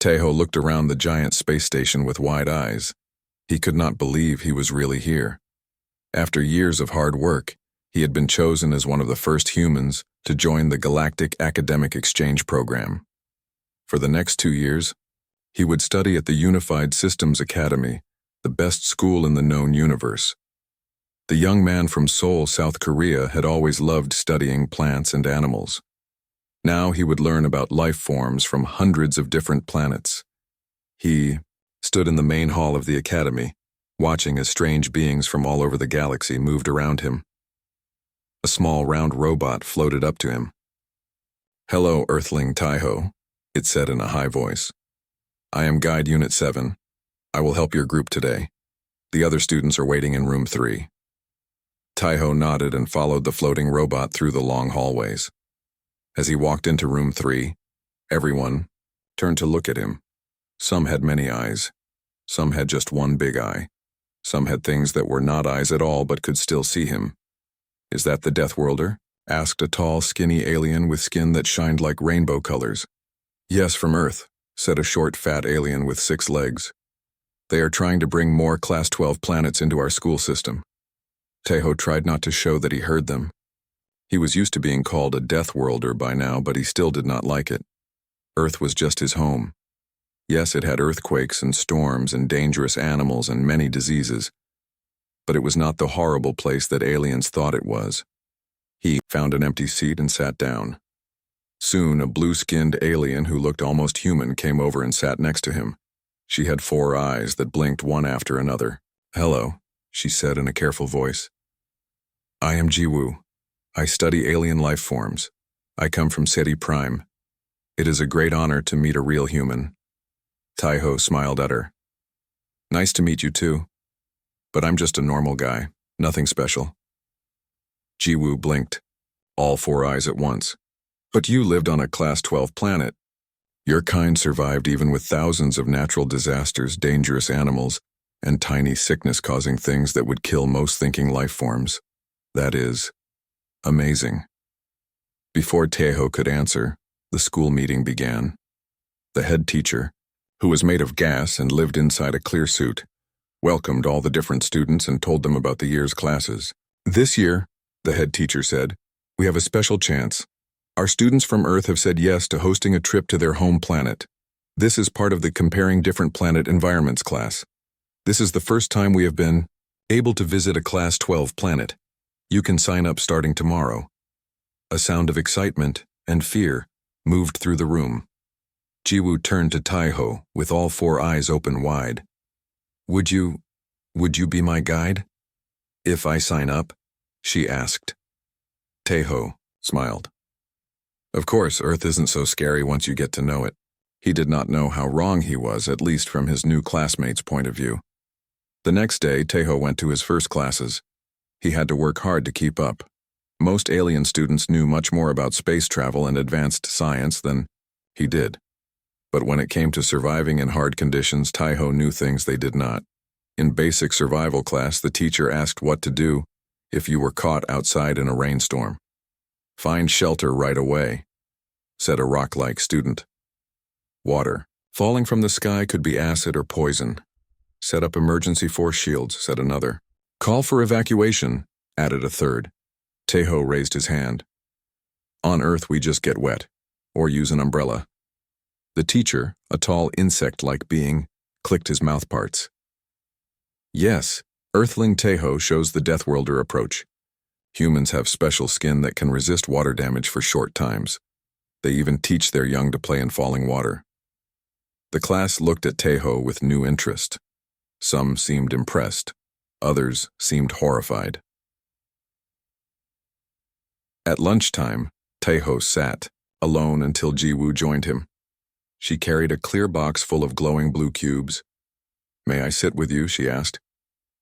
Teho looked around the giant space station with wide eyes. He could not believe he was really here. After years of hard work, he had been chosen as one of the first humans to join the Galactic Academic Exchange Program. For the next 2 years, he would study at the Unified Systems Academy, the best school in the known universe. The young man from Seoul, South Korea, had always loved studying plants and animals. Now he would learn about life forms from hundreds of different planets. He stood in the main hall of the academy, watching as strange beings from all over the galaxy moved around him. A small round robot floated up to him. "Hello, Earthling Taiho," it said in a high voice. "I am Guide Unit 7. I will help your group today. The other students are waiting in room 3. Taiho nodded and followed the floating robot through the long hallways. As he walked into room 3, everyone turned to look at him. Some had many eyes. Some had just one big eye. Some had things that were not eyes at all but could still see him. "Is that the Deathworlder?" asked a tall, skinny alien with skin that shined like rainbow colors. "Yes, from Earth," said a short, fat alien with 6 legs. "They are trying to bring more Class 12 planets into our school system." Teho tried not to show that he heard them. He was used to being called a Deathworlder by now, but he still did not like it. Earth was just his home. Yes, it had earthquakes and storms and dangerous animals and many diseases, but it was not the horrible place that aliens thought it was. He found an empty seat and sat down. Soon, a blue-skinned alien who looked almost human came over and sat next to him. She had 4 eyes that blinked one after another. "Hello," she said in a careful voice. "I am Jiwoo. I study alien life forms. I come from Seti Prime. It is a great honor to meet a real human." Taiho smiled at her. "Nice to meet you too. But I'm just a normal guy, nothing special." Jiwoo blinked, all 4 eyes at once. "But you lived on a Class 12 planet. Your kind survived even with thousands of natural disasters, dangerous animals, and tiny sickness-causing things that would kill most thinking life forms. That is amazing." Before Teho could answer, the school meeting began. The head teacher, who was made of gas and lived inside a clear suit, welcomed all the different students and told them about the year's classes. "This year," the head teacher said, "we have a special chance. Our students from Earth have said yes to hosting a trip to their home planet. This is part of the Comparing Different Planet Environments class. This is the first time we have been able to visit a Class 12 planet. You can sign up starting tomorrow." A sound of excitement and fear moved through the room. Jiwoo turned to Taiho with all 4 eyes open wide. Would you be my guide? If I sign up?" she asked. Teho smiled. Of course, Earth isn't so scary once you get to know it. He did not know how wrong he was, at least from his new classmates' point of view. The next day, Teho went to his first classes. He had to work hard to keep up. Most alien students knew much more about space travel and advanced science than he did. But when it came to surviving in hard conditions, Taiho knew things they did not. In basic survival class, the teacher asked what to do if you were caught outside in a rainstorm. "Find shelter right away," said a rock-like student. "Water falling from the sky could be acid or poison. Set up emergency force shields," said another. "Call for evacuation," added a third. Teho raised his hand. "On Earth, we just get wet, or use an umbrella." The teacher, a tall insect-like being, clicked his mouthparts. "Yes, Earthling Teho shows the Deathworlder approach. Humans have special skin that can resist water damage for short times. They even teach their young to play in falling water." The class looked at Teho with new interest. Some seemed impressed. Others seemed horrified. At lunchtime, Teho sat, alone until Jiwoo joined him. She carried a clear box full of glowing blue cubes. "May I sit with you?" she asked.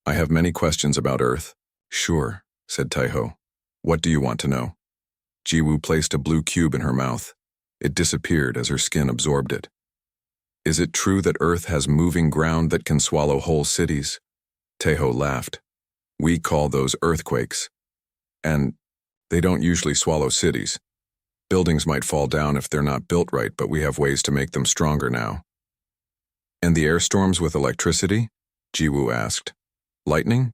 "I have many questions about Earth." "Sure," said Taiho. "What do you want to know?" Jiwoo placed a blue cube in her mouth. It disappeared as her skin absorbed it. "Is it true that Earth has moving ground that can swallow whole cities?" Teho laughed. "We call those earthquakes. And they don't usually swallow cities. Buildings might fall down if they're not built right, but we have ways to make them stronger now. And the air storms with electricity? Jiwoo asked. Lightning?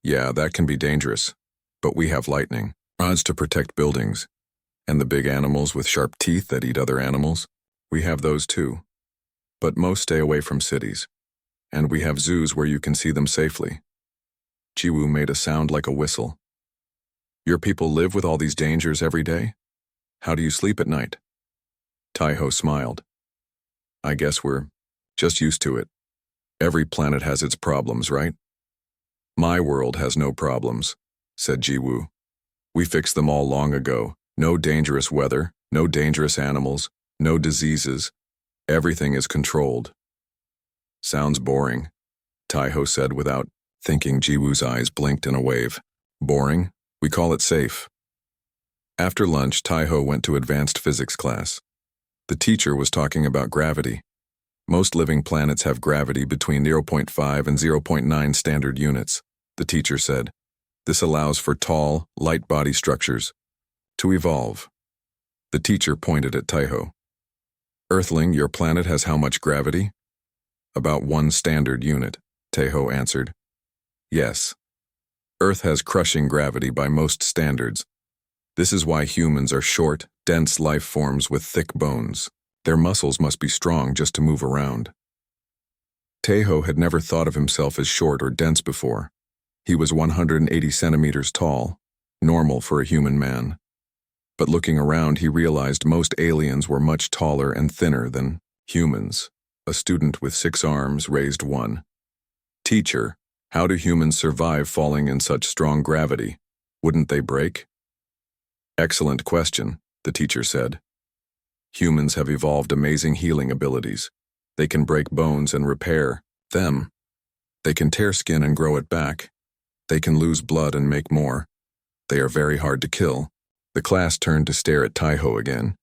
Yeah, that can be dangerous. But we have lightning, rods to protect buildings. And the big animals with sharp teeth that eat other animals? We have those too. But most stay away from cities. And we have zoos where you can see them safely. Jiwoo made a sound like a whistle. Your people live with all these dangers every day? How do you sleep at night? Taiho smiled. I guess we're just used to it. Every planet has its problems, right? My world has no problems, said Jiwoo. We fixed them all long ago. No dangerous weather, no dangerous animals, no diseases. Everything is controlled. Sounds boring, Taiho said without thinking. Jiwoo's eyes blinked in a wave. Boring? We call it safe. After lunch, Taiho went to advanced physics class. The teacher was talking about gravity. Most living planets have gravity between 0.5 and 0.9 standard units, the teacher said. This allows for tall, light body structures to evolve. The teacher pointed at Taiho. Earthling, your planet has how much gravity? About 1 standard unit, Taiho answered. Yes. Earth has crushing gravity by most standards. This is why humans are short, dense life forms with thick bones. Their muscles must be strong just to move around. Taiho had never thought of himself as short or dense before. He was 180 centimeters tall, normal for a human man. But looking around, he realized most aliens were much taller and thinner than humans. A student with 6 arms raised one. Teacher, how do humans survive falling in such strong gravity? Wouldn't they break? Excellent question, the teacher said. Humans have evolved amazing healing abilities. They can break bones and repair them. They can tear skin and grow it back. They can lose blood and make more. They are very hard to kill. The class turned to stare at Taiho again.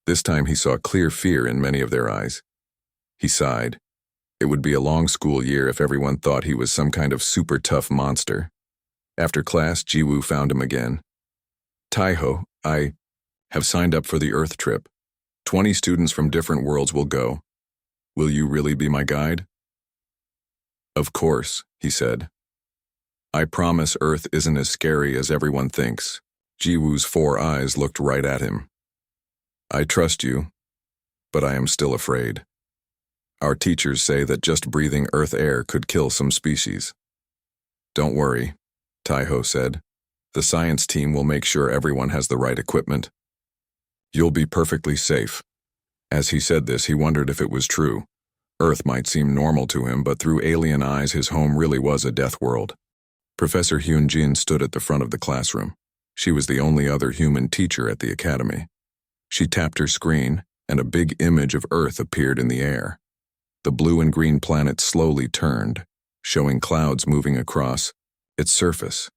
This time he saw clear fear in many of their eyes. He sighed. It would be a long school year if everyone thought he was some kind of super tough monster. After class, Jiwoo found him again. Taiho, I have signed up for the Earth trip. 20 students from different worlds will go. Will you really be my guide? Of course, he said. I promise Earth isn't as scary as everyone thinks. Jiwoo's 4 eyes looked right at him. I trust you, but I am still afraid. Our teachers say that just breathing Earth air could kill some species. Don't worry, Taiho said. The science team will make sure everyone has the right equipment. You'll be perfectly safe. As he said this, he wondered if it was true. Earth might seem normal to him, but through alien eyes, his home really was a death world. Professor Hyunjin stood at the front of the classroom. She was the only other human teacher at the academy. She tapped her screen, and a big image of Earth appeared in the air. The blue and green planet slowly turned, showing clouds moving across its surface.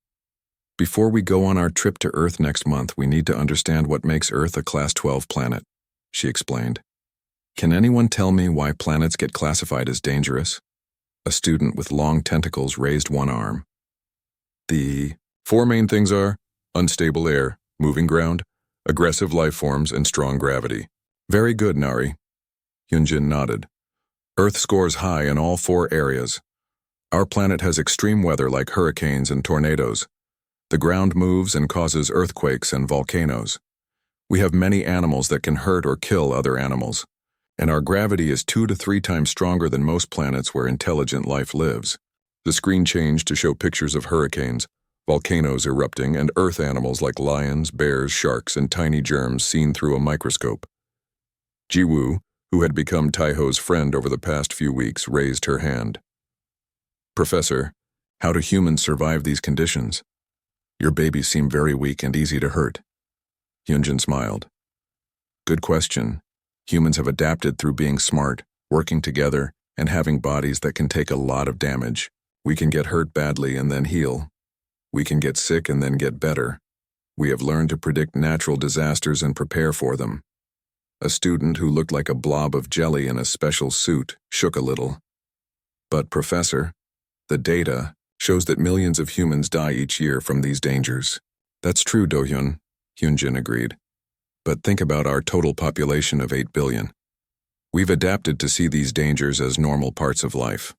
Before we go on our trip to Earth next month, we need to understand what makes Earth a Class 12 planet, she explained. Can anyone tell me why planets get classified as dangerous? A student with long tentacles raised one arm. The 4 main things are unstable air, moving ground, aggressive life forms, and strong gravity. Very good, Nari. Hyunjin nodded. Earth scores high in all 4 areas. Our planet has extreme weather like hurricanes and tornadoes. The ground moves and causes earthquakes and volcanoes. We have many animals that can hurt or kill other animals. And our gravity is 2 to 3 times stronger than most planets where intelligent life lives. The screen changed to show pictures of hurricanes, volcanoes erupting, and earth animals like lions, bears, sharks, and tiny germs seen through a microscope. Jiwoo, who had become Taiho's friend over the past few weeks, raised her hand. Professor, how do humans survive these conditions? Your babies seem very weak and easy to hurt. Hyunjin smiled. Good question. Humans have adapted through being smart, working together, and having bodies that can take a lot of damage. We can get hurt badly and then heal. We can get sick and then get better. We have learned to predict natural disasters and prepare for them. A student who looked like a blob of jelly in a special suit shook a little. But, Professor, the data shows that millions of humans die each year from these dangers. That's true, Do-hyun, Hyunjin agreed. But think about our total population of 8 billion. We've adapted to see these dangers as normal parts of life.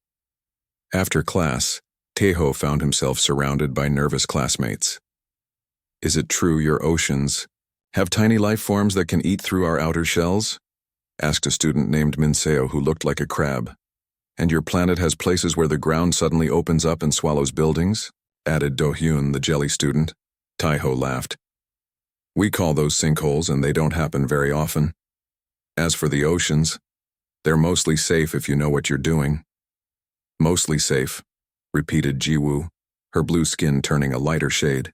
After class, Tejo found himself surrounded by nervous classmates. Is it true your oceans have tiny life forms that can eat through our outer shells? Asked a student named Minseo who looked like a crab. And your planet has places where the ground suddenly opens up and swallows buildings? Added Do-hyun, the jelly student. Taiho laughed. We call those sinkholes and they don't happen very often. As for the oceans, they're mostly safe if you know what you're doing. Mostly safe, repeated Jiwoo, her blue skin turning a lighter shade.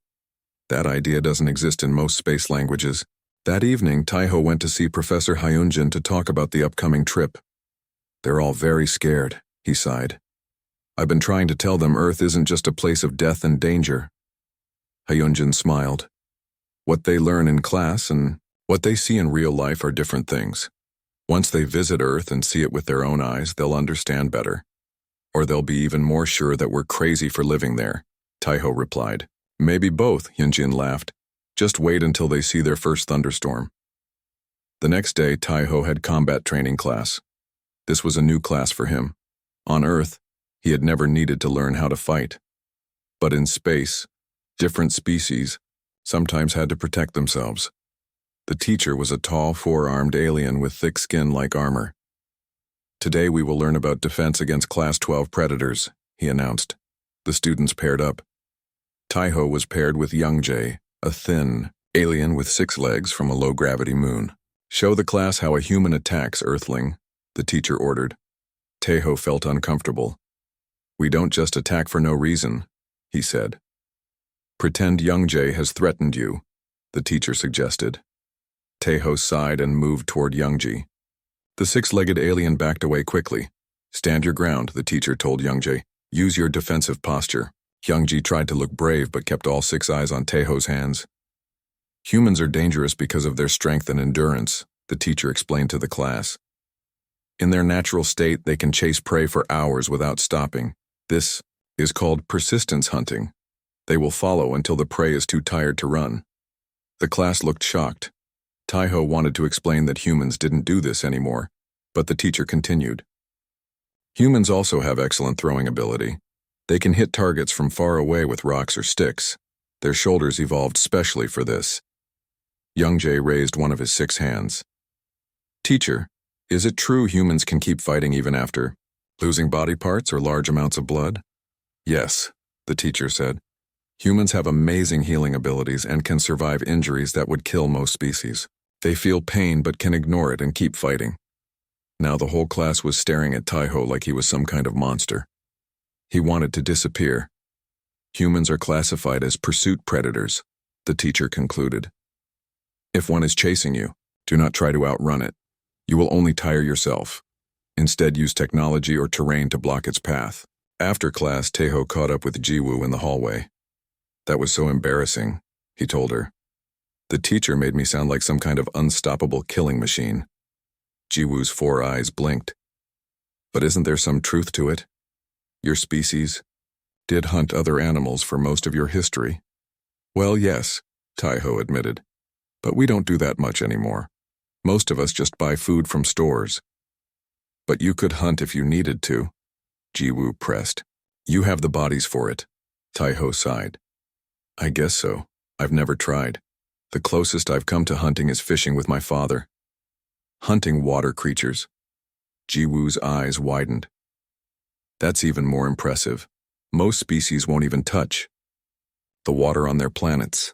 That idea doesn't exist in most space languages. That evening, Taiho went to see Professor Hyunjin to talk about the upcoming trip. They're all very scared, he sighed. I've been trying to tell them Earth isn't just a place of death and danger. Hyunjin smiled. What they learn in class and what they see in real life are different things. Once they visit Earth and see it with their own eyes, they'll understand better. Or they'll be even more sure that we're crazy for living there, Taiho replied. Maybe both, Hyunjin laughed. Just wait until they see their first thunderstorm. The next day, Taiho had combat training class. This was a new class for him. On Earth, he had never needed to learn how to fight. But in space, different species sometimes had to protect themselves. The teacher was a tall, four-armed alien with thick skin like armor. Today we will learn about defense against Class 12 predators, he announced. The students paired up. Taiho was paired with Youngjae, a thin alien with 6 legs from a low-gravity moon. Show the class how a human attacks, Earthling, the teacher ordered. Taiho felt uncomfortable. We don't just attack for no reason, he said. Pretend Youngjae has threatened you, the teacher suggested. Taiho sighed and moved toward Youngjae. The 6-legged alien backed away quickly. Stand your ground, the teacher told Youngjae. Use your defensive posture. Youngjae tried to look brave but kept all 6 eyes on Taiho's hands. Humans are dangerous because of their strength and endurance, the teacher explained to the class. In their natural state, they can chase prey for hours without stopping. This is called persistence hunting. They will follow until the prey is too tired to run. The class looked shocked. Taiho wanted to explain that humans didn't do this anymore, but the teacher continued. Humans also have excellent throwing ability. They can hit targets from far away with rocks or sticks. Their shoulders evolved specially for this. Youngjae raised one of his 6 hands. Teacher, is it true humans can keep fighting even after losing body parts or large amounts of blood? Yes, the teacher said. Humans have amazing healing abilities and can survive injuries that would kill most species. They feel pain but can ignore it and keep fighting. Now the whole class was staring at Taiho like he was some kind of monster. He wanted to disappear. Humans are classified as pursuit predators, the teacher concluded. If one is chasing you, do not try to outrun it. You will only tire yourself. Instead, use technology or terrain to block its path. After class, Taiho caught up with Jiwoo in the hallway. That was so embarrassing, he told her. The teacher made me sound like some kind of unstoppable killing machine. Jiwoo's 4 eyes blinked. But isn't there some truth to it? Your species did hunt other animals for most of your history. Well, yes, Taiho admitted. But we don't do that much anymore. Most of us just buy food from stores. But you could hunt if you needed to, Jiwoo pressed. You have the bodies for it, Taiho sighed. I guess so. I've never tried. The closest I've come to hunting is fishing with my father. Hunting water creatures. Jiwoo's eyes widened. That's even more impressive. Most species won't even touch the water on their planets.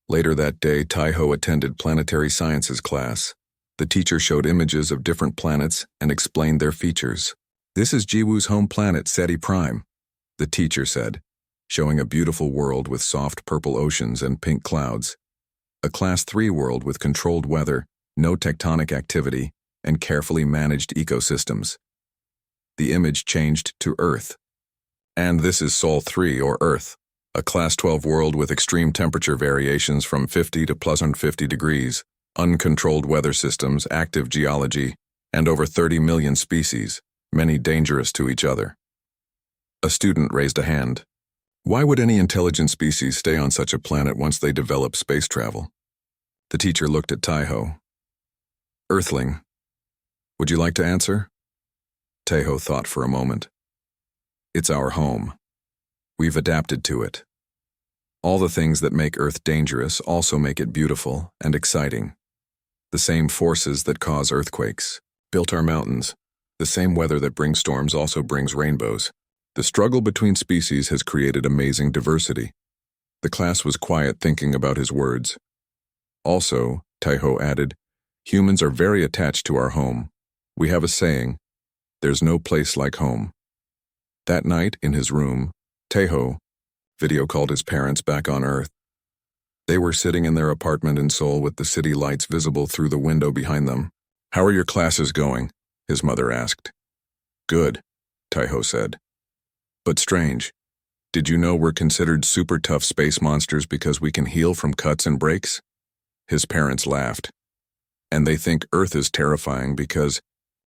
Later that day, Taiho attended planetary sciences class. The teacher showed images of different planets and explained their features. This is Jiwoo's home planet, Seti Prime, the teacher said, showing a beautiful world with soft purple oceans and pink clouds. A Class 3 world with controlled weather, no tectonic activity, and carefully managed ecosystems. The image changed to Earth. And this is Sol 3, or Earth, a Class 12 world with extreme temperature variations from 50 to plus 150 degrees, uncontrolled weather systems, active geology, and over 30 million species, many dangerous to each other. A student raised a hand. Why would any intelligent species stay on such a planet once they develop space travel? The teacher looked at Taiho. Earthling, Would you like to answer? Taeho thought for a moment. It's our home. We've adapted to it. All the things that make Earth dangerous also make it beautiful and exciting. The same forces that cause earthquakes built our mountains. The same weather that brings storms also brings rainbows. The struggle between species has created amazing diversity. The class was quiet, thinking about his words. Also, Taeho added, humans are very attached to our home. We have a saying, there's no place like home. That night, in his room, Taeho video called his parents back on Earth. They were sitting in their apartment in Seoul with the city lights visible through the window behind them. How are your classes going? His mother asked. Good, Taeho said. But strange. Did you know we're considered super tough space monsters because we can heal from cuts and breaks? His parents laughed. And they think Earth is terrifying because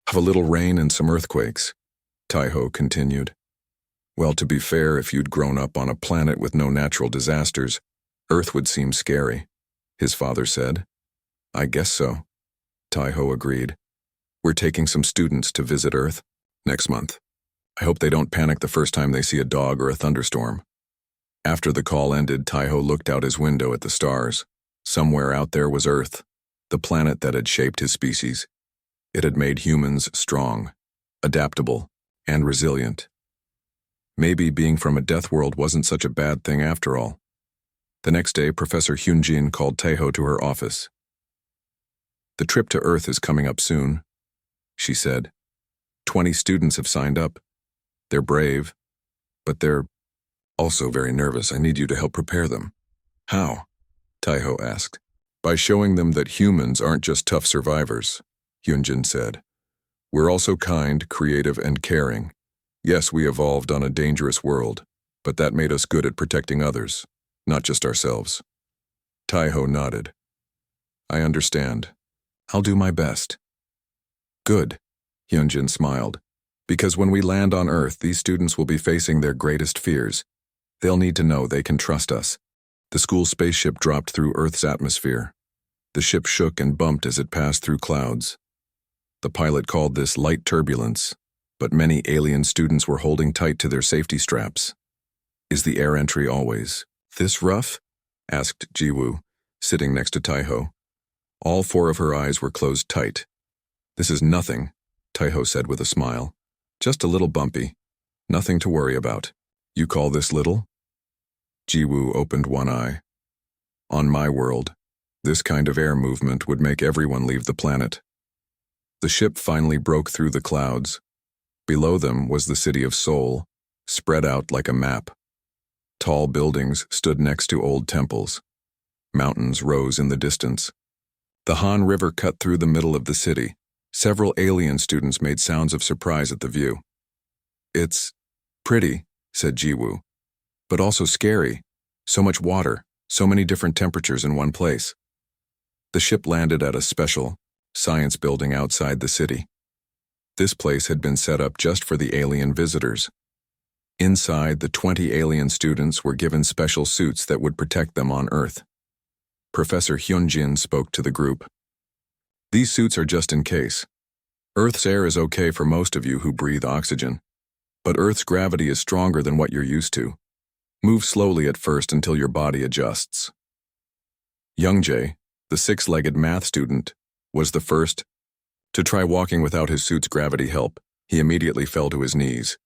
of a little rain and some earthquakes, Taeho continued. Well, to be fair, if you'd grown up on a planet with no natural disasters, Earth would seem scary, his father said. I guess so, Taeho agreed. We're taking some students to visit Earth next month. I hope they don't panic the first time they see a dog or a thunderstorm. After the call ended, Taeho looked out his window at the stars. Somewhere out there was Earth, the planet that had shaped his species. It had made humans strong, adaptable, and resilient. Maybe being from a death world wasn't such a bad thing after all. The next day, Professor Hyunjin called Taeho to her office. The trip to Earth is coming up soon, she said. 20 students have signed up. They're brave, but they're also very nervous. I need you to help prepare them. How? Taeho asked. By showing them that humans aren't just tough survivors, Hyunjin said. We're also kind, creative, and caring. Yes, we evolved on a dangerous world, but that made us good at protecting others, not just ourselves. Taeho nodded. I understand. I'll do my best. Good, Hyunjin smiled. Because when we land on Earth, these students will be facing their greatest fears. They'll need to know they can trust us. The school spaceship dropped through Earth's atmosphere. The ship shook and bumped as it passed through clouds. The pilot called this light turbulence, but many alien students were holding tight to their safety straps. Is the air entry always this rough? Asked Jiwoo, sitting next to Taeho. All 4 of her eyes were closed tight. This is nothing, Taeho said with a smile. Just a little bumpy. Nothing to worry about. You call this little? Jiwoo opened one eye. On my world, this kind of air movement would make everyone leave the planet. The ship finally broke through the clouds. Below them was the city of Seoul, spread out like a map. Tall buildings stood next to old temples. Mountains rose in the distance. The Han River cut through the middle of the city. Several alien students made sounds of surprise at the view. It's pretty, said Jiwoo, but also scary. So much water, so many different temperatures in one place. The ship landed at a special science building outside the city. This place had been set up just for the alien visitors. Inside, the 20 alien students were given special suits that would protect them on Earth. Professor Hyunjin spoke to the group. These suits are just in case. Earth's air is okay for most of you who breathe oxygen, but Earth's gravity is stronger than what you're used to. Move slowly at first until your body adjusts. Youngjae, the 6-legged math student, was the first to try walking without his suit's gravity help. He immediately fell to his knees.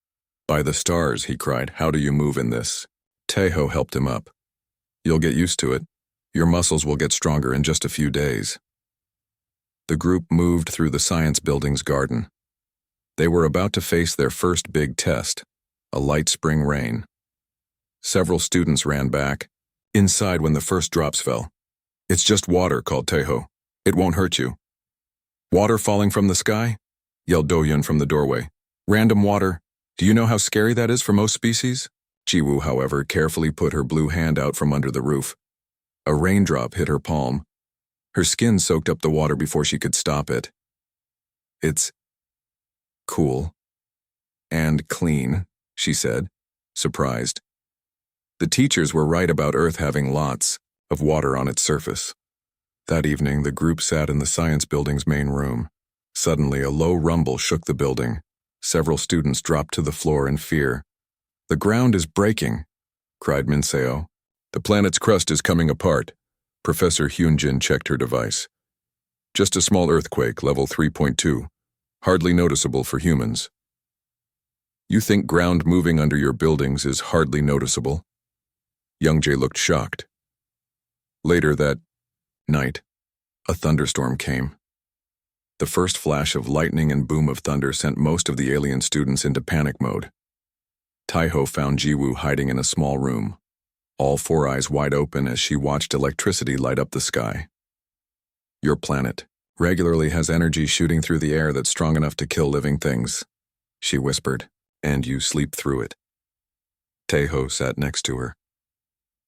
By the stars, he cried, how do you move in this? Taeho helped him up. You'll get used to it. Your muscles will get stronger in just a few days. The group moved through the science building's garden. They were about to face their first big test, a light spring rain. Several students ran back, inside when the first drops fell. It's just water, called Taeho. It won't hurt you. Water falling from the sky? Yelled Dohyun from the doorway. Random water. Do you know how scary that is for most species? Jiwoo, however, carefully put her blue hand out from under the roof. A raindrop hit her palm. Her skin soaked up the water before she could stop it. It's cool and clean, she said, surprised. The teachers were right about Earth having lots of water on its surface. That evening, the group sat in the science building's main room. Suddenly, a low rumble shook the building. Several students dropped to the floor in fear. "The ground is breaking," cried Minseo. "The planet's crust is coming apart." Professor Hyunjin checked her device. "Just a small earthquake, level 3.2. Hardly noticeable for humans." "You think ground moving under your buildings is hardly noticeable?" Youngjae looked shocked. Later that night, a thunderstorm came. The first flash of lightning and boom of thunder sent most of the alien students into panic mode. Taiho found Jiwoo hiding in a small room, all four eyes wide open as she watched electricity light up the sky. "Your planet regularly has energy shooting through the air that's strong enough to kill living things," she whispered, "and you sleep through it." Taiho sat next to her.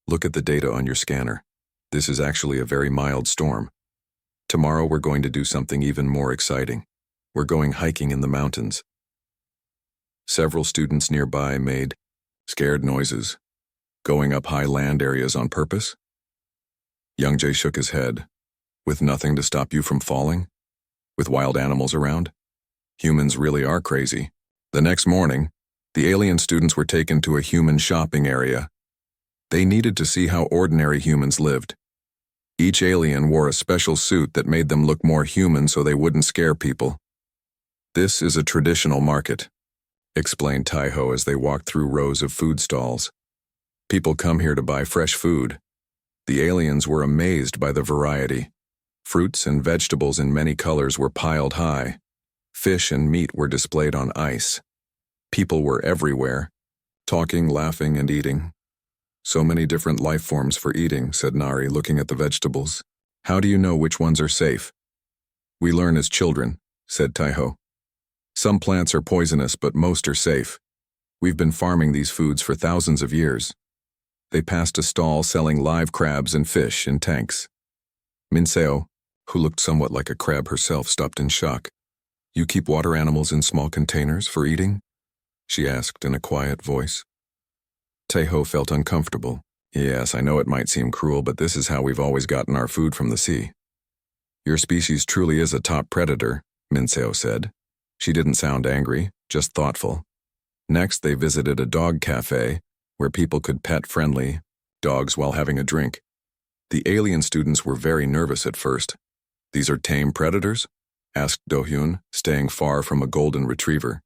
"Look at the data on your scanner. This is actually a very mild storm. Tomorrow we're going to do something even more exciting. We're going hiking in the mountains." Several students nearby made scared noises. "Going up high land areas on purpose?" Youngjae shook his head. "With nothing to stop you from falling? With wild animals around? Humans really are crazy." The next morning, the alien students were taken to a human shopping area. They needed to see how ordinary humans lived. Each alien wore a special suit that made them look more human so they wouldn't scare people. "This is a traditional market," explained Taiho as they walked through rows of food stalls. "People come here to buy fresh food." The aliens were amazed by the variety. Fruits and vegetables in many colors were piled high. Fish and meat were displayed on ice. People were everywhere, talking, laughing, and eating. "So many different life forms for eating," said Nari, looking at the vegetables. "How do you know which ones are safe?" "We learn as children," said Taiho. "Some plants are poisonous, but most are safe. We've been farming these foods for thousands of years." They passed a stall selling live crabs and fish in tanks. Minseo, who looked somewhat like a crab herself, stopped in shock. "You keep water animals in small containers for eating?" she asked in a quiet voice. Taiho felt uncomfortable. "Yes, I know it might seem cruel, but this is how we've always gotten our food from the sea." "Your species truly is a top predator," Minseo said. She didn't sound angry, just thoughtful. Next, they visited a dog cafe where people could pet friendly dogs while having a drink. The alien students were very nervous at first. "These are tame predators?" asked Do-hyun, staying far from a golden retriever.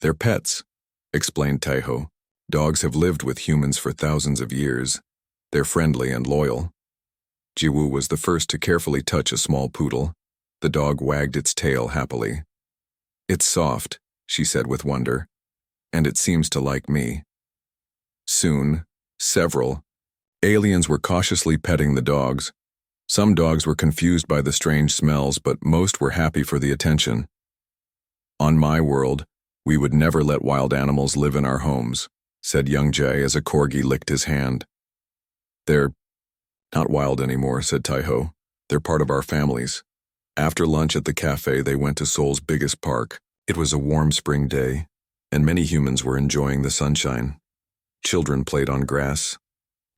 "They're pets," explained Taiho. "Dogs have lived with humans for thousands of years. They're friendly and loyal." Jiwoo was the first to carefully touch a small poodle. The dog wagged its tail happily. "It's soft," she said with wonder, "and it seems to like me." Soon, several aliens were cautiously petting the dogs. Some dogs were confused by the strange smells, but most were happy for the attention. "On my world, we would never let wild animals live in our homes," said Youngjae as a corgi licked his hand. "They're not wild anymore," said Taiho. "They're part of our families." After lunch at the cafe, they went to Seoul's biggest park. It was a warm spring day, and many humans were enjoying the sunshine. Children played on grass.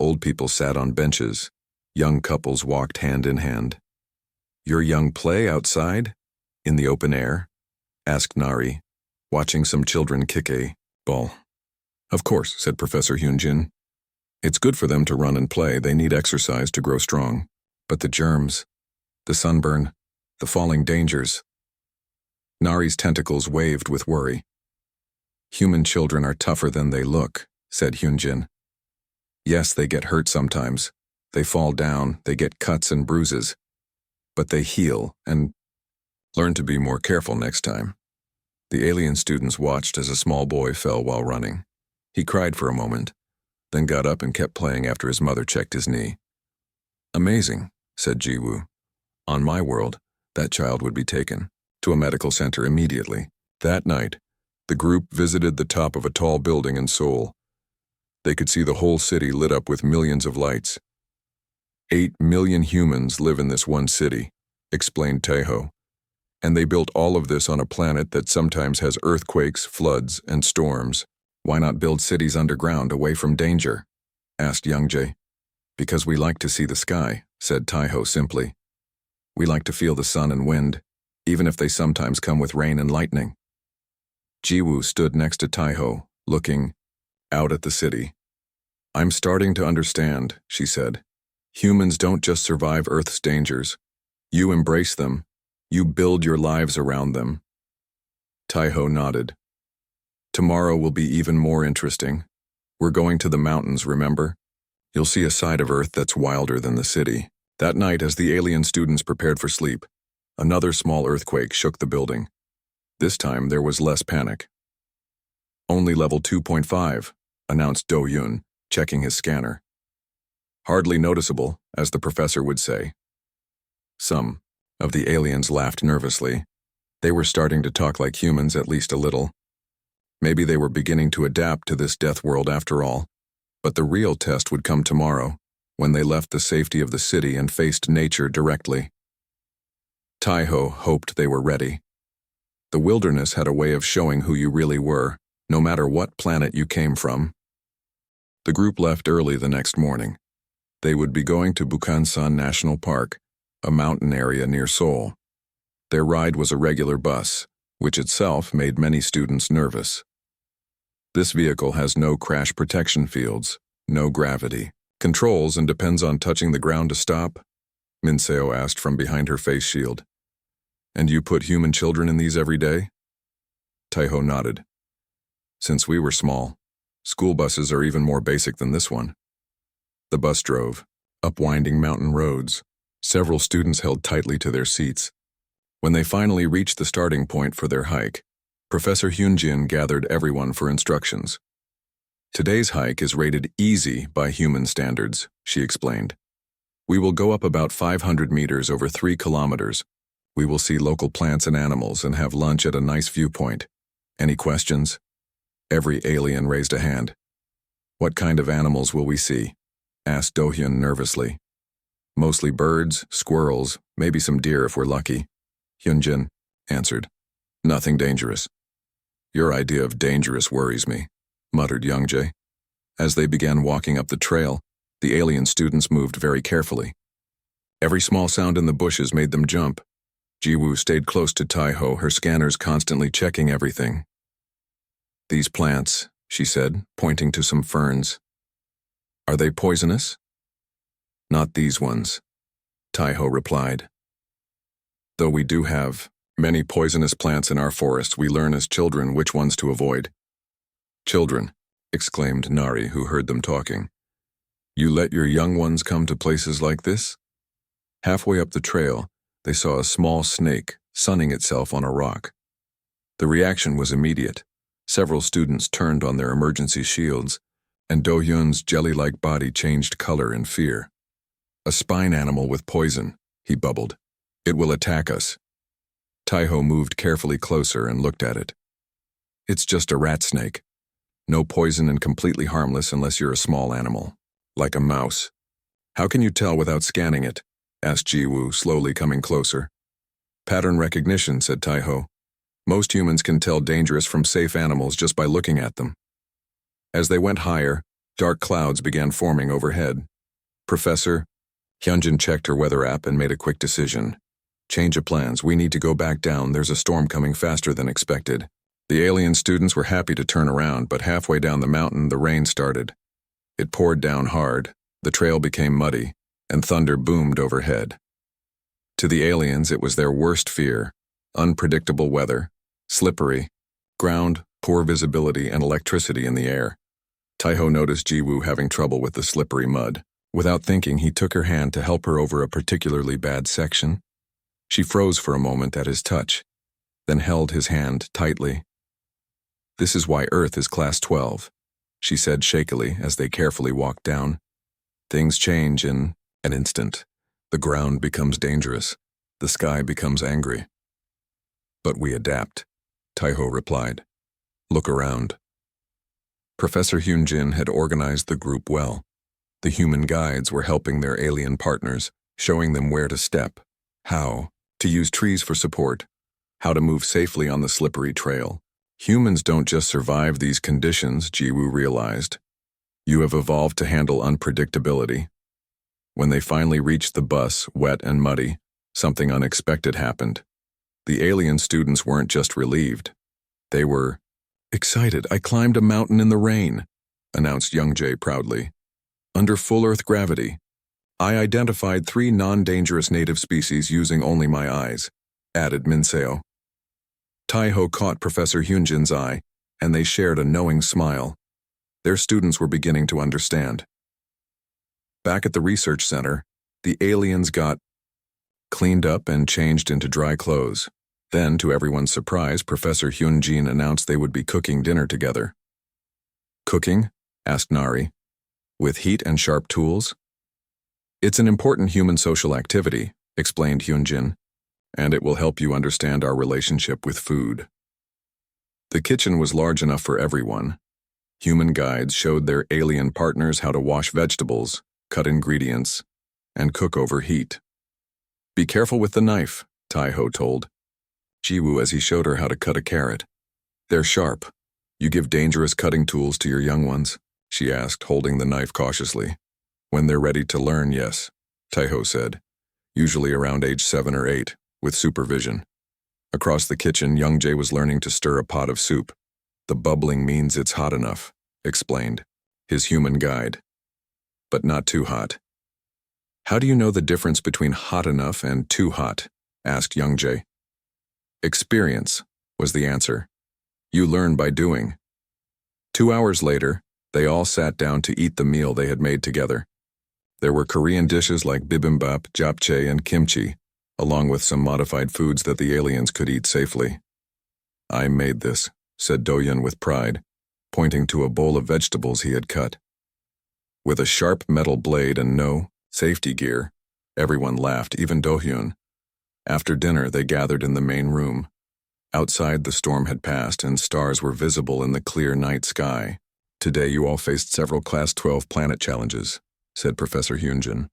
Old people sat on benches. Young couples walked hand in hand. "Your young play outside? In the open air?" asked Nari, watching some children kick a ball. "Of course," said Professor Hyunjin. "It's good for them to run and play. They need exercise to grow strong. But the germs, the sunburn, the falling dangers." Nari's tentacles waved with worry. "Human children are tougher than they look," said Hyunjin. "Yes, they get hurt sometimes. They fall down, they get cuts and bruises. But they heal and learn to be more careful next time." The alien students watched as a small boy fell while running. He cried for a moment, then got up and kept playing after his mother checked his knee. "Amazing," said Jiwoo. "On my world, that child would be taken to a medical center immediately." That night, the group visited the top of a tall building in Seoul. They could see the whole city lit up with millions of lights. 8 million humans live in this one city, explained Taiho. And they built all of this on a planet that sometimes has earthquakes, floods, and storms. "Why not build cities underground, away from danger?" asked Youngjae. "Because we like to see the sky," said Taiho simply. "We like to feel the sun and wind. even if they sometimes come with rain and lightning. Jiwoo stood next to Taiho, looking out at the city. I'm starting to understand, she said. Humans don't just survive Earth's dangers. You embrace them. You build your lives around them. Taiho nodded. Tomorrow will be even more interesting. We're going to the mountains, remember? You'll see a side of Earth that's wilder than the city. That night, as the alien students prepared for sleep, another small earthquake shook the building. This time, there was less panic. Only level 2.5, announced Do-Yun, checking his scanner. Hardly noticeable, as the professor would say. Some of the aliens laughed nervously. They were starting to talk like humans, at least a little. Maybe they were beginning to adapt to this death world after all. But the real test would come tomorrow, when they left the safety of the city and faced nature directly. Taiho hoped they were ready. The wilderness had a way of showing who you really were, no matter what planet you came from. The group left early the next morning. They would be going to Bukhansan National Park, a mountain area near Seoul. Their ride was a regular bus, which itself made many students nervous. This vehicle has no crash protection fields, no gravity, controls, and depends on touching the ground to stop, Minseo asked from behind her face shield. And you put human children in these every day? Taiho nodded. Since we were small, school buses are even more basic than this one. The bus drove, up winding mountain roads. Several students held tightly to their seats. When they finally reached the starting point for their hike, Professor Hyunjin gathered everyone for instructions. Today's hike is rated easy by human standards, she explained. We will go up about 500 meters over 3 kilometers. We will see local plants and animals and have lunch at a nice viewpoint. Any questions? Every alien raised a hand. What kind of animals will we see? Asked Do-Hyun nervously. Mostly birds, squirrels, maybe some deer if we're lucky. Hyunjin answered. Nothing dangerous. Your idea of dangerous worries me, muttered Youngjae. As they began walking up the trail, the alien students moved very carefully. Every small sound in the bushes made them jump. Jiwoo stayed close to Taiho, her scanners constantly checking everything. These plants, she said, pointing to some ferns. Are they poisonous? Not these ones, Taiho replied. Though we do have many poisonous plants in our forest, we learn as children which ones to avoid. Children, exclaimed Nari, who heard them talking. You let your young ones come to places like this? Halfway up the trail, they saw a small snake sunning itself on a rock. The reaction was immediate. Several students turned on their emergency shields, and Do-Hyun's jelly-like body changed color in fear. A spine animal with poison, he bubbled. It will attack us. Taiho moved carefully closer and looked at it. It's just a rat snake. No poison and completely harmless unless you're a small animal, like a mouse. How can you tell without scanning it? Asked Jiwoo, slowly coming closer. Pattern recognition, said Taiho. Most humans can tell dangerous from safe animals just by looking at them. As they went higher, dark clouds began forming overhead. Professor, Hyunjin checked her weather app and made a quick decision. Change of plans, we need to go back down, there's a storm coming faster than expected. The alien students were happy to turn around, but halfway down the mountain, the rain started. It poured down hard, the trail became muddy, and thunder boomed overhead. To the aliens, it was their worst fear: unpredictable weather, slippery ground, poor visibility, and electricity in the air. Taiho noticed Jiwoo having trouble with the slippery mud. Without thinking, he took her hand to help her over a particularly bad section. She froze for a moment at his touch, then held his hand tightly. This is why Earth is Class 12, she said shakily as they carefully walked down. Things change in an instant. The ground becomes dangerous. The sky becomes angry. But we adapt, Taiho replied. Look around. Professor Hyunjin had organized the group well. The human guides were helping their alien partners, showing them where to step, how to use trees for support, how to move safely on the slippery trail. Humans don't just survive these conditions, Jiwoo realized. You have evolved to handle unpredictability. When they finally reached the bus, wet and muddy, something unexpected happened. The alien students weren't just relieved. They were excited. "I climbed a mountain in the rain," announced Young Jay proudly. "Under full Earth gravity. I identified 3 non-dangerous native species using only my eyes," added Minseo. Taiho caught Professor Hyunjin's eye, and they shared a knowing smile. Their students were beginning to understand. Back at the research center, the aliens got cleaned up and changed into dry clothes. Then, to everyone's surprise, Professor Hyunjin announced they would be cooking dinner together. "Cooking?" asked Nari. "With heat and sharp tools?" "It's an important human social activity," explained Hyunjin, "and it will help you understand our relationship with food." The kitchen was large enough for everyone. Human guides showed their alien partners how to wash vegetables, cut ingredients, and cook over heat. "Be careful with the knife," Taiho told Jiwoo as he showed her how to cut a carrot. "They're sharp. You give dangerous cutting tools to your young ones?" she asked, holding the knife cautiously. "When they're ready to learn, yes," Taiho said, "usually around age 7 or 8, with supervision." Across the kitchen, Young Jay was learning to stir a pot of soup. "The bubbling means it's hot enough," explained his human guide. "But not too hot." "How do you know the difference between hot enough and too hot?" asked Young Jay. "Experience," was the answer. "You learn by doing." 2 hours later, they all sat down to eat the meal they had made together. There were Korean dishes like bibimbap, japchae, and kimchi, along with some modified foods that the aliens could eat safely. "I made this," said Doyun with pride, pointing to a bowl of vegetables he had cut. With a sharp metal blade and no safety gear, everyone laughed, even Dohyun. After dinner, they gathered in the main room. Outside, the storm had passed and stars were visible in the clear night sky. "Today you all faced several Class 12 planet challenges," said Professor Hyunjin.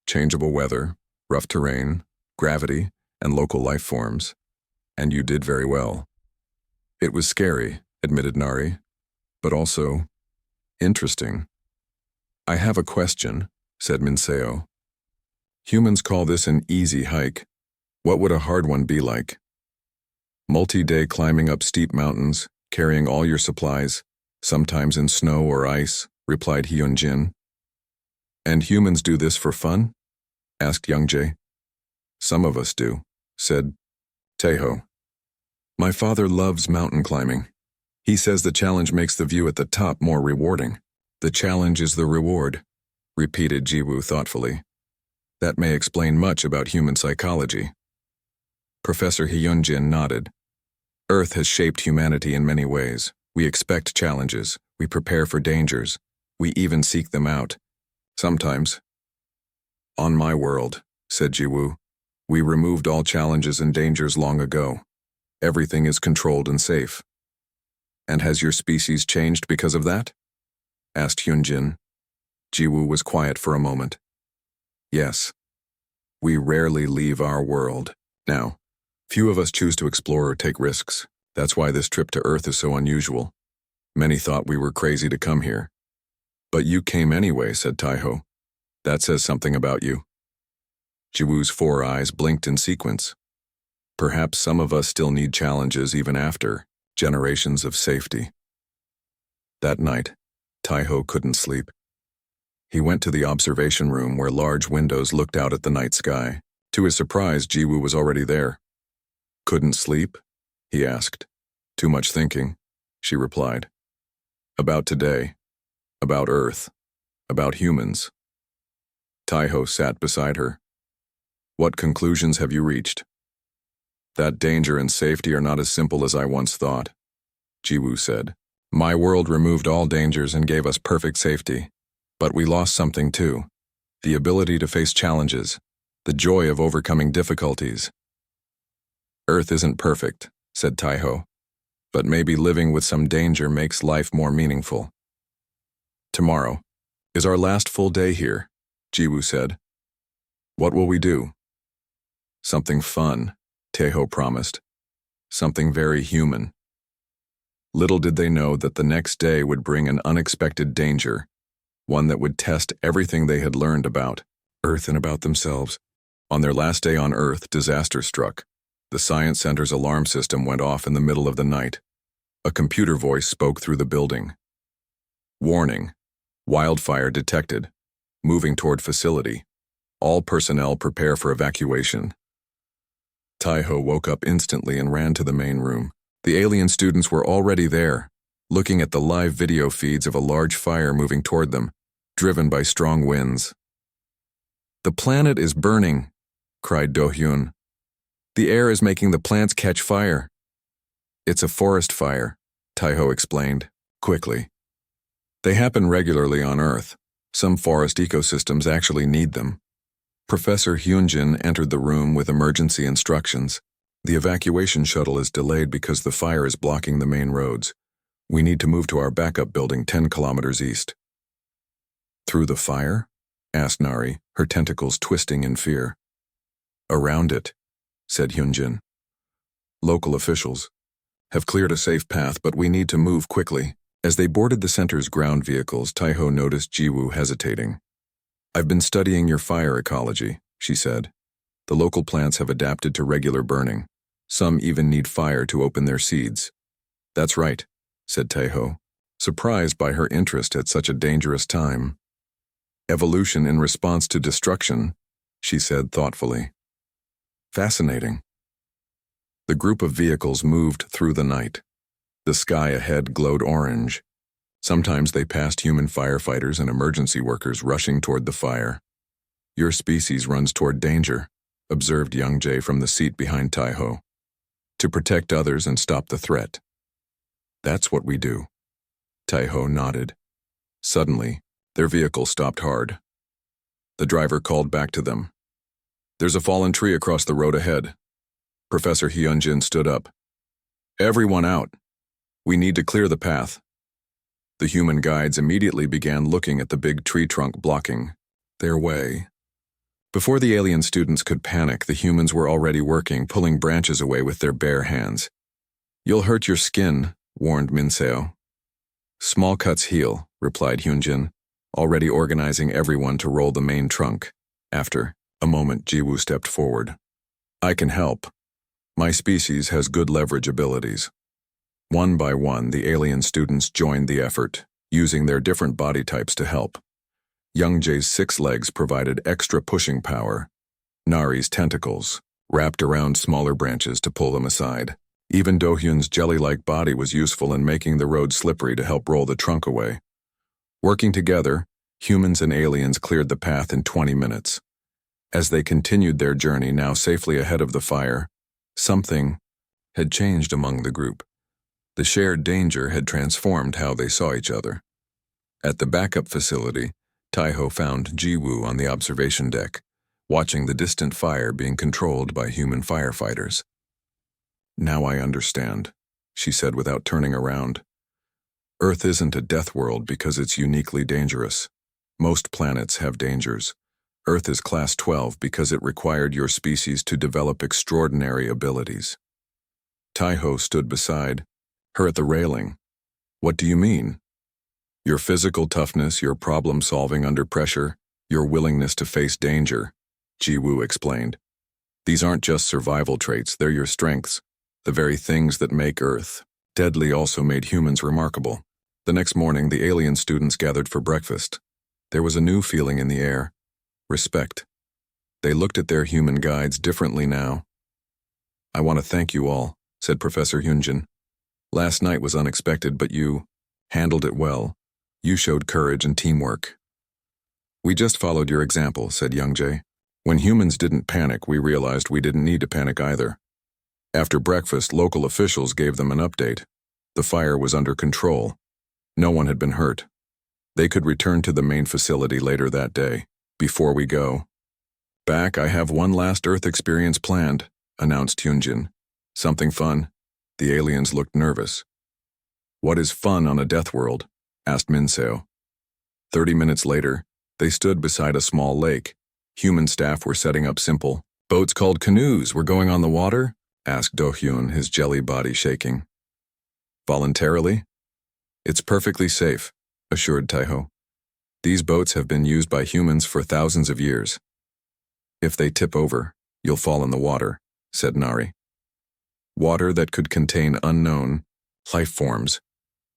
"Changeable weather, rough terrain, gravity, and local life forms. And you did very well." "It was scary," admitted Nari, "but also interesting." "I have a question," said Minseo. "Humans call this an easy hike. What would a hard one be like?" "Multi-day climbing up steep mountains, carrying all your supplies, sometimes in snow or ice," replied Hyunjin. "And humans do this for fun?" asked Young Jay. "Some of us do," said Taeho. "My father loves mountain climbing. He says the challenge makes the view at the top more rewarding." "The challenge is the reward," repeated Jiwoo thoughtfully. "That may explain much about human psychology." Professor Hyunjin nodded. "Earth has shaped humanity in many ways. We expect challenges, we prepare for dangers, we even seek them out. Sometimes. On my world," said Jiwoo, "we removed all challenges and dangers long ago. Everything is controlled and safe." "And has your species changed because of that?" asked Hyunjin. Jiwoo was quiet for a moment. "Yes. We rarely leave our world. Now, few of us choose to explore or take risks. That's why this trip to Earth is so unusual. Many thought we were crazy to come here. But you came anyway," said Taiho. "That says something about you." Jiwoo's 4 eyes blinked in sequence. "Perhaps some of us still need challenges even after generations of safety." That night, Taiho couldn't sleep. He went to the observation room where large windows looked out at the night sky. To his surprise, Jiwoo was already there. "Couldn't sleep?" he asked. "Too much thinking," she replied. "About today. About Earth. About humans." Taiho sat beside her. "What conclusions have you reached?" "That danger and safety are not as simple as I once thought," Jiwoo said. "My world removed all dangers and gave us perfect safety. But we lost something too. The ability to face challenges. The joy of overcoming difficulties." "Earth isn't perfect," said Taiho. "But maybe living with some danger makes life more meaningful." "Tomorrow is our last full day here," Jiwoo said. "What will we do?" "Something fun," Taeho promised. "Something very human." Little did they know that the next day would bring an unexpected danger, one that would test everything they had learned about Earth and about themselves. On their last day on Earth, disaster struck. The science center's alarm system went off in the middle of the night. A computer voice spoke through the building. Warning. Wildfire detected. Moving toward facility. All personnel prepare for evacuation. Taiho woke up instantly and ran to the main room. The alien students were already there, looking at the live video feeds of a large fire moving toward them, driven by strong winds. "The planet is burning," cried Do-hyun. "The air is making the plants catch fire." "It's a forest fire," Taiho explained, quickly. "They happen regularly on Earth. Some forest ecosystems actually need them." Professor Hyunjin entered the room with emergency instructions. "The evacuation shuttle is delayed because the fire is blocking the main roads. We need to move to our backup building 10 kilometers east." "Through the fire?" asked Nari, her tentacles twisting in fear. "Around it," said Hyunjin. "Local officials have cleared a safe path, but we need to move quickly." As they boarded the center's ground vehicles, Taiho noticed Jiwoo hesitating. "I've been studying your fire ecology," she said. "The local plants have adapted to regular burning. Some even need fire to open their seeds." "That's right," said Taiho, surprised by her interest at such a dangerous time. "Evolution in response to destruction," she said thoughtfully. "Fascinating." The group of vehicles moved through the night. The sky ahead glowed orange. Sometimes they passed human firefighters and emergency workers rushing toward the fire. "Your species runs toward danger," observed Young-jae from the seat behind Taiho. "To protect others and stop the threat." "That's what we do." Taiho nodded. Suddenly, their vehicle stopped hard. The driver called back to them. "There's a fallen tree across the road ahead." Professor Hyunjin stood up. "Everyone out. We need to clear the path." The human guides immediately began looking at the big tree trunk blocking their way. Before the alien students could panic, the humans were already working, pulling branches away with their bare hands. "You'll hurt your skin," warned Minseo. "Small cuts heal," replied Hyunjin, already organizing everyone to roll the main trunk. After a moment, Jiwoo stepped forward. "I can help. My species has good leverage abilities." One by one, the alien students joined the effort, using their different body types to help. Young-jae's 6 legs provided extra pushing power. Nari's tentacles wrapped around smaller branches to pull them aside. Even Do-hyun's jelly-like body was useful in making the road slippery to help roll the trunk away. Working together, humans and aliens cleared the path in 20 minutes. As they continued their journey, now safely ahead of the fire, something had changed among the group. The shared danger had transformed how they saw each other. At the backup facility, Taiho found Jiwoo on the observation deck, watching the distant fire being controlled by human firefighters. "Now I understand," she said without turning around. "Earth isn't a death world because it's uniquely dangerous. Most planets have dangers. Earth is Class 12 because it required your species to develop extraordinary abilities." Taiho stood beside her at the railing. "What do you mean?" "Your physical toughness, your problem-solving under pressure, your willingness to face danger," Jiwoo explained. "These aren't just survival traits, they're your strengths. The very things that make Earth deadly also made humans remarkable." The next morning, the alien students gathered for breakfast. There was a new feeling in the air. Respect. They looked at their human guides differently now. "I want to thank you all," said Professor Hyunjin. "Last night was unexpected, but you handled it well. You showed courage and teamwork." "We just followed your example," said Young-jae. "When humans didn't panic, we realized we didn't need to panic either." After breakfast, local officials gave them an update. The fire was under control. No one had been hurt. They could return to the main facility later that day. "Before we go back, I have one last Earth experience planned," announced Hyunjin. "Something fun." The aliens looked nervous. "What is fun on a death world?" asked Minseo. 30 minutes later, they stood beside a small lake. Human staff were setting up simple boats called canoes. "We're going on the water?" asked Do-hyun, his jelly body shaking. "Voluntarily?" "It's perfectly safe," assured Taiho. "These boats have been used by humans for thousands of years." "If they tip over, you'll fall in the water," said Nari. Water that could contain unknown life forms.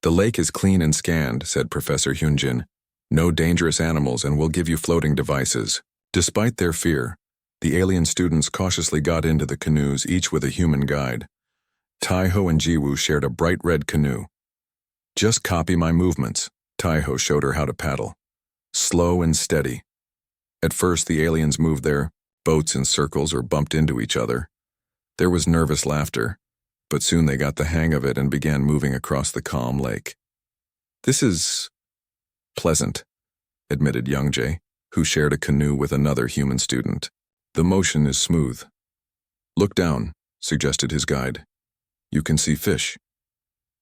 The lake is clean and scanned, said Professor Hyunjin. No dangerous animals, and we'll give you floating devices. Despite their fear, the alien students cautiously got into the canoes, each with a human guide. Taiho and Jiwoo shared a bright red canoe. Just copy my movements. Taiho showed her how to paddle. Slow and steady. At first, the aliens moved their boats in circles or bumped into each other. There was nervous laughter, but soon they got the hang of it and began moving across the calm lake. This is pleasant, admitted Youngjae, who shared a canoe with another human student. The motion is smooth. Look down, suggested his guide. You can see fish.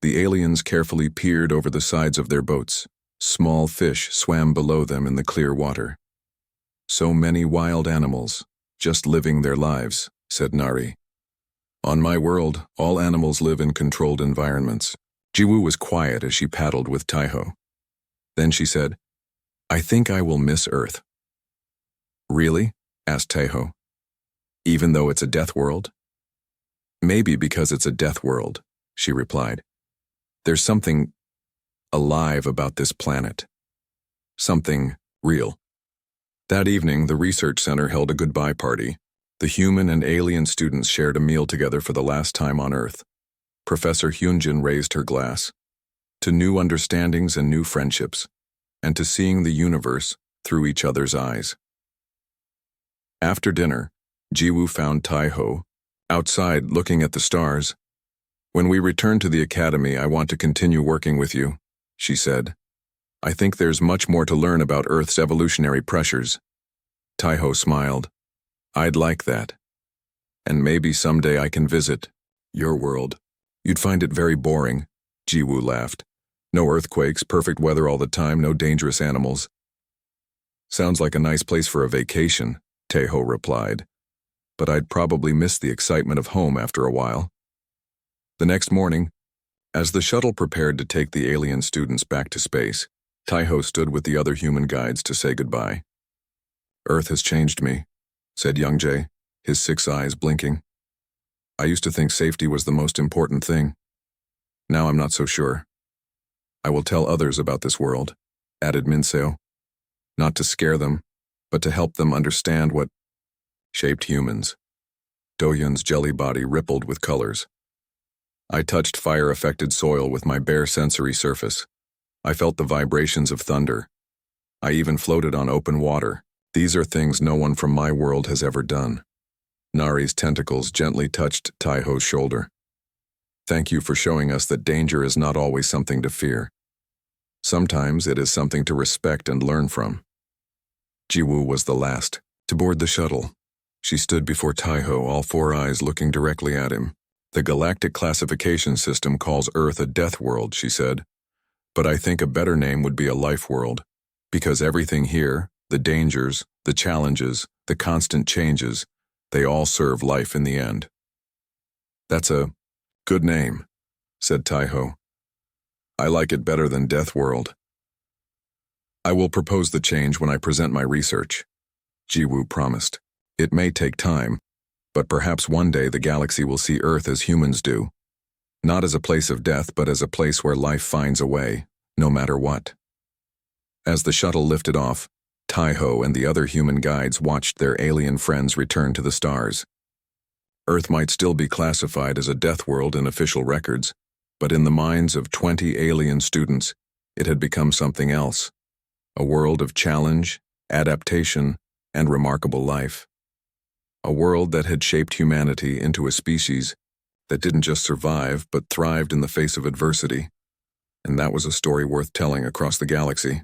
The aliens carefully peered over the sides of their boats. Small fish swam below them in the clear water. So many wild animals, just living their lives, said Nari. On my world, all animals live in controlled environments. Jiwoo was quiet as she paddled with Taiho. Then she said, I think I will miss Earth. Really? Asked Taiho. Even though it's a death world? Maybe because it's a death world, she replied. There's something alive about this planet. Something real. That evening, the research center held a goodbye party. The human and alien students shared a meal together for the last time on Earth. Professor Hyunjin raised her glass. To new understandings and new friendships, and to seeing the universe through each other's eyes. After dinner, Jiwoo found Taiho outside looking at the stars. When we return to the academy, I want to continue working with you, she said. I think there's much more to learn about Earth's evolutionary pressures. Taiho smiled. I'd like that. And maybe someday I can visit your world. You'd find it very boring, Jiwoo laughed. No earthquakes, perfect weather all the time, no dangerous animals. Sounds like a nice place for a vacation, Taiho replied. But I'd probably miss the excitement of home after a while. The next morning, as the shuttle prepared to take the alien students back to space, Taiho stood with the other human guides to say goodbye. Earth has changed me, said Youngjae, his 6 eyes blinking. I used to think safety was the most important thing. Now I'm not so sure. I will tell others about this world, added Minseo. Not to scare them, but to help them understand what shaped humans. Doyun's jelly body rippled with colors. I touched fire-affected soil with my bare sensory surface. I felt the vibrations of thunder. I even floated on open water. These are things no one from my world has ever done. Nari's tentacles gently touched Taiho's shoulder. Thank you for showing us that danger is not always something to fear. Sometimes it is something to respect and learn from. Jiwoo was the last to board the shuttle. She stood before Taiho, all 4 eyes looking directly at him. The galactic classification system calls Earth a death world, she said. But I think a better name would be a life world, because everything here, the dangers, the challenges, the constant changes, they all serve life in the end. That's a good name, said Taiho. I like it better than Death World. I will propose the change when I present my research, Jiwoo promised. It may take time, but perhaps one day the galaxy will see Earth as humans do. Not as a place of death, but as a place where life finds a way, no matter what. As the shuttle lifted off, Taiho and the other human guides watched their alien friends return to the stars. Earth might still be classified as a death world in official records, but in the minds of 20 alien students, it had become something else. A world of challenge, adaptation, and remarkable life. A world that had shaped humanity into a species that didn't just survive but thrived in the face of adversity. And that was a story worth telling across the galaxy.